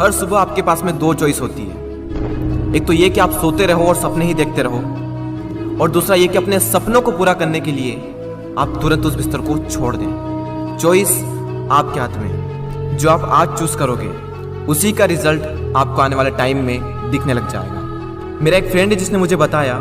हर सुबह आपके पास में दो चॉइस होती है। एक तो ये कि आप सोते रहो और सपने ही देखते रहो, और दूसरा ये कि अपने सपनों को पूरा करने के लिए आप तुरंत उस बिस्तर को छोड़ दें। चॉइस आपके हाथ में। जो आप आज चूज करोगे उसी का रिजल्ट आपको आने वाले टाइम में दिखने लग जाएगा। मेरा एक फ्रेंड है जिसने मुझे बताया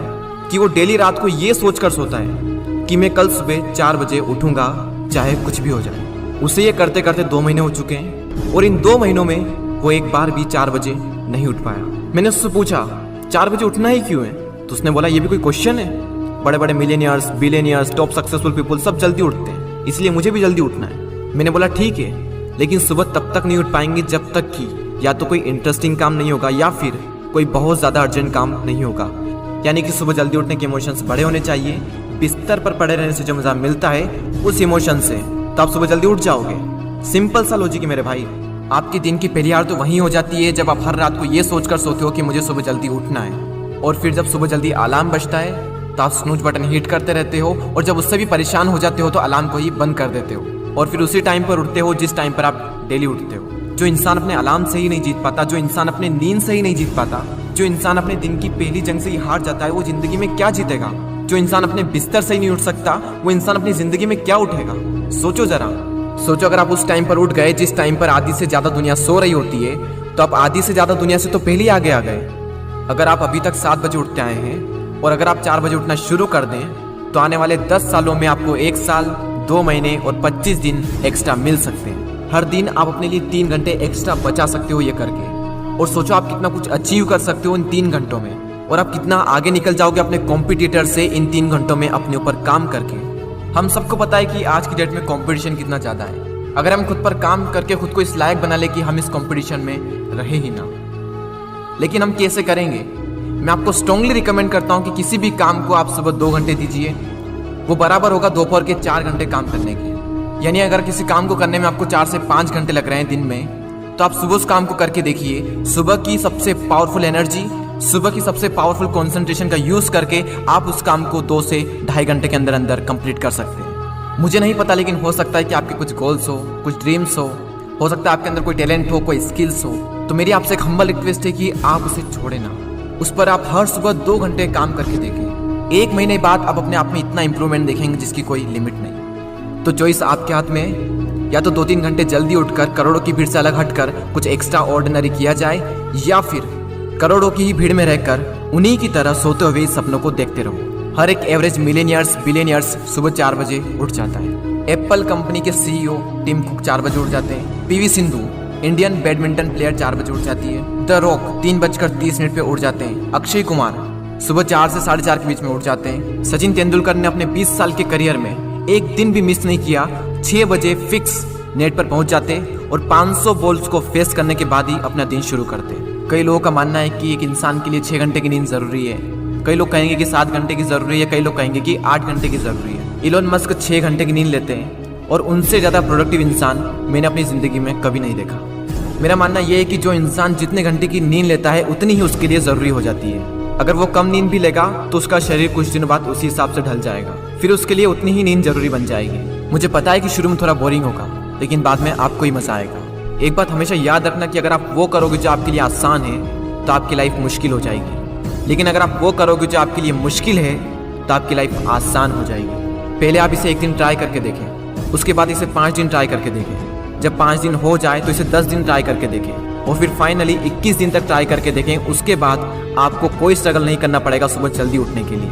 कि वो डेली रात को ये सोचकर सोता है कि मैं कल सुबह 4 बजे उठूंगा चाहे कुछ भी हो जाए। उसे ये करते करते 2 महीने हो चुके हैं और इन 2 महीनों में वो एक बार भी 4 बजे नहीं उठ पाया। मैंने उससे पूछा 4 बजे उठना ही क्यों है, तो उसने बोला ये भी कोई क्वेश्चन है। बड़े बड़े millionaires, billionaires, top successful people सब जल्दी उठते हैं, इसलिए मुझे भी जल्दी उठना है। मैंने बोला ठीक है, लेकिन सुबह तब तक नहीं उठ पाएंगे जब तक कि या तो कोई इंटरेस्टिंग काम नहीं होगा या फिर कोई बहुत ज़्यादा अर्जेंट काम नहीं होगा। यानी कि सुबह जल्दी उठने के इमोशंस बड़े होने चाहिए। बिस्तर पर पड़े रहने से जो मज़ा मिलता है उस इमोशन से, तो आप सुबह जल्दी उठ जाओगे। सिंपल सा लॉजिक है मेरे भाई। आपकी दिन की पहली हार तो वहीं हो जाती है जब आप हर रात को ये सोचकर सोते हो कि मुझे सुबह जल्दी उठना है, और फिर जब सुबह जल्दी अलार्म बजता है तो आप स्नूज बटन हिट करते रहते हो, और जब उससे भी परेशान हो जाते हो तो अलार्म को ही बंद कर देते हो, और फिर उसी टाइम पर उठते हो जिस टाइम पर आप डेली उठते हो। जो इंसान अपने अलार्म से ही नहीं जीत पाता, जो इंसान अपने नींद से ही नहीं जीत पाता, जो इंसान अपने दिन की पहली जंग से ही हार जाता है, वो जिंदगी में क्या जीतेगा। जो इंसान अपने बिस्तर से ही नहीं उठ सकता, वो इंसान अपनी जिंदगी में क्या उठेगा। सोचो जरा, सोचो अगर आप उस टाइम पर उठ गए जिस टाइम पर आधी से ज्यादा दुनिया सो रही होती है, तो आप आधी से ज्यादा दुनिया से तो पहले ही आगे आ गए। अगर आप अभी तक 7 बजे उठते आए हैं और अगर आप 4 बजे उठना शुरू कर दें तो आने वाले 10 सालों में आपको 1 साल, 2 महीने और 25 दिन एक्स्ट्रा मिल सकते हैं। हर दिन आप अपने लिए 3 घंटे एक्स्ट्रा बचा सकते हो ये करके, और सोचो आप कितना कुछ अचीव कर सकते हो इन 3 घंटों में, और आप कितना आगे निकल जाओगे अपने कॉम्पिटिटर से इन 3 घंटों में अपने ऊपर काम करके। हम सबको पता है कि आज की डेट में कंपटीशन कितना ज़्यादा है। अगर हम खुद पर काम करके खुद को इस लायक बना ले कि हम इस कंपटीशन में रहे ही ना, लेकिन हम कैसे करेंगे? मैं आपको स्ट्रांगली रिकमेंड करता हूं कि किसी भी काम को आप सुबह 2 घंटे दीजिए, वो बराबर होगा दोपहर के 4 घंटे काम करने के। यानी अगर किसी काम को करने में आपको 4 से 5 घंटे लग रहे हैं दिन में, तो आप सुबह उस काम को करके देखिए। सुबह की सबसे पावरफुल एनर्जी, सुबह की सबसे पावरफुल कंसंट्रेशन का यूज करके आप उस काम को 2 से 2.5 घंटे के अंदर अंदर कंप्लीट कर सकते हैं। मुझे नहीं पता, लेकिन हो सकता है कि आपके कुछ गोल्स हो, कुछ ड्रीम्स हो सकता है आपके अंदर कोई टैलेंट हो, कोई स्किल्स हो, तो मेरी आपसे एक हम्बल रिक्वेस्ट है कि आप उसे छोड़े ना। उस पर आप हर सुबह 2 घंटे काम करके देखें। 1 महीने बाद आप अपने आप में इतना इंप्रूवमेंट देखेंगे जिसकी कोई लिमिट नहीं। तो चॉइस आपके हाथ में है, या तो 2-3 घंटे जल्दी उठकर करोड़ों की भीड़ से अलग हटकर कुछ एक्स्ट्रा ऑर्डिनरी किया जाए, या फिर करोड़ों की ही भीड़ में रहकर उन्हीं की तरह सोते हुए सपनों को देखते रहो। हर एक एवरेज मिलियनियर्स, बिलियनियर्स सुबह 4 बजे उठ जाता है। एप्पल कंपनी के CEO टिम कुक 4 बजे उठ जाते हैं। PV Sindhu Indian badminton player 4 बजे उठ जाती है। द रॉक 3:30 पे उठ जाते हैं। अक्षय कुमार सुबह 4 से 4:30 के बीच में उठ जाते हैं। सचिन तेंदुलकर ने अपने 20 साल के करियर में एक दिन भी मिस नहीं किया, 6 बजे फिक्स नेट पर पहुंच जाते और 500 बॉल्स को फेस करने के बाद ही अपना दिन शुरू करते। कई लोगों का मानना है कि एक इंसान के लिए 6 घंटे की नींद जरूरी है, कई लोग कहेंगे कि 7 घंटे की जरूरी है, कई लोग कहेंगे कि 8 घंटे की जरूरी है। इलोन मस्क 6 घंटे की नींद लेते हैं, और उनसे ज़्यादा प्रोडक्टिव इंसान मैंने अपनी ज़िंदगी में कभी नहीं देखा। मेरा मानना यह है कि जो इंसान जितने घंटे की नींद लेता है उतनी ही उसके लिए ज़रूरी हो जाती है। अगर वो कम नींद भी लेगा तो उसका शरीर कुछ दिनों बाद उसी हिसाब से ढल जाएगा, फिर उसके लिए उतनी ही नींद जरूरी बन जाएगी। मुझे पता है कि शुरू में थोड़ा बोरिंग होगा, लेकिन बाद में आपको ही मज़ा आएगा। एक बात हमेशा याद रखना कि अगर आप वो करोगे जो आपके लिए आसान है तो आपकी लाइफ मुश्किल हो जाएगी, लेकिन अगर आप वो करोगे जो आपके लिए मुश्किल है तो आपकी लाइफ आसान हो जाएगी। पहले आप इसे 1 दिन ट्राई करके देखें, उसके बाद इसे 5 दिन ट्राई करके देखें। जब 5 दिन हो जाए तो इसे 10 दिन ट्राई करके देखें, और फिर फाइनली 21 दिन तक ट्राई करके देखें। उसके बाद आपको कोई स्ट्रगल नहीं करना पड़ेगा सुबह जल्दी उठने के लिए,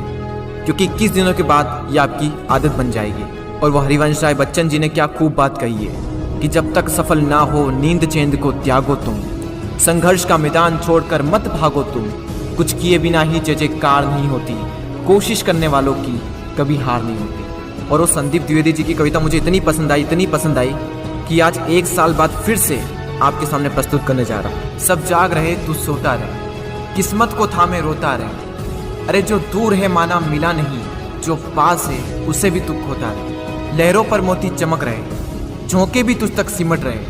क्योंकि 21 दिनों के बाद ये आपकी आदत बन जाएगी। और वो हरिवंश राय बच्चन जी ने क्या खूब बात कही है कि जब तक सफल ना हो नींद चैन को त्यागो तुम, संघर्ष का मैदान छोड़कर मत भागो तुम, कुछ किए बिना ही जयकार नहीं होती, कोशिश करने वालों की कभी हार नहीं होती। और वो संदीप द्विवेदी जी की कविता मुझे इतनी पसंद आई कि आज 1 साल बाद फिर से आपके सामने प्रस्तुत करने जा रहा हूँ। सब जाग रहे तू सोता रहे, किस्मत को थामे रोता रहे, अरे जो दूर है माना मिला नहीं, जो पास है उसे भी तू खोता रहे। लहरों पर मोती चमक रहे, झोंके भी तुझ तक सिमट रहे,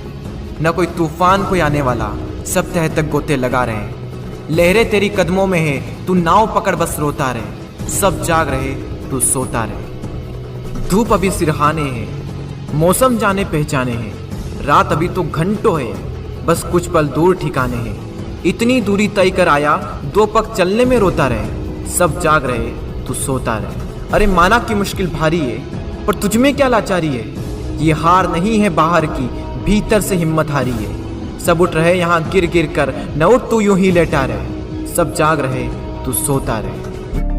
न कोई तूफान कोई आने वाला, सब तह तक गोते लगा रहे। लहरें तेरी कदमों में है, तू नाव पकड़ बस रोता रहे, सब जाग रहे तू सोता रहे। धूप अभी सिरहाने है, मौसम जाने पहचाने हैं, रात अभी तो घंटों है, बस कुछ पल दूर ठिकाने हैं, इतनी दूरी तय कर आया, 2 पग चलने में रोता रहे। सब जाग रहे, तू सोता रहे। अरे माना कि मुश्किल भारी है, पर तुझमें क्या लाचारी है। ये हार नहीं है बाहर की, भीतर से हिम्मत हारी है। सब उठ रहे यहाँ गिर गिर कर, न उठ तू यूं ही लेटा रहे। सब जाग रहे, तू सोता रहे।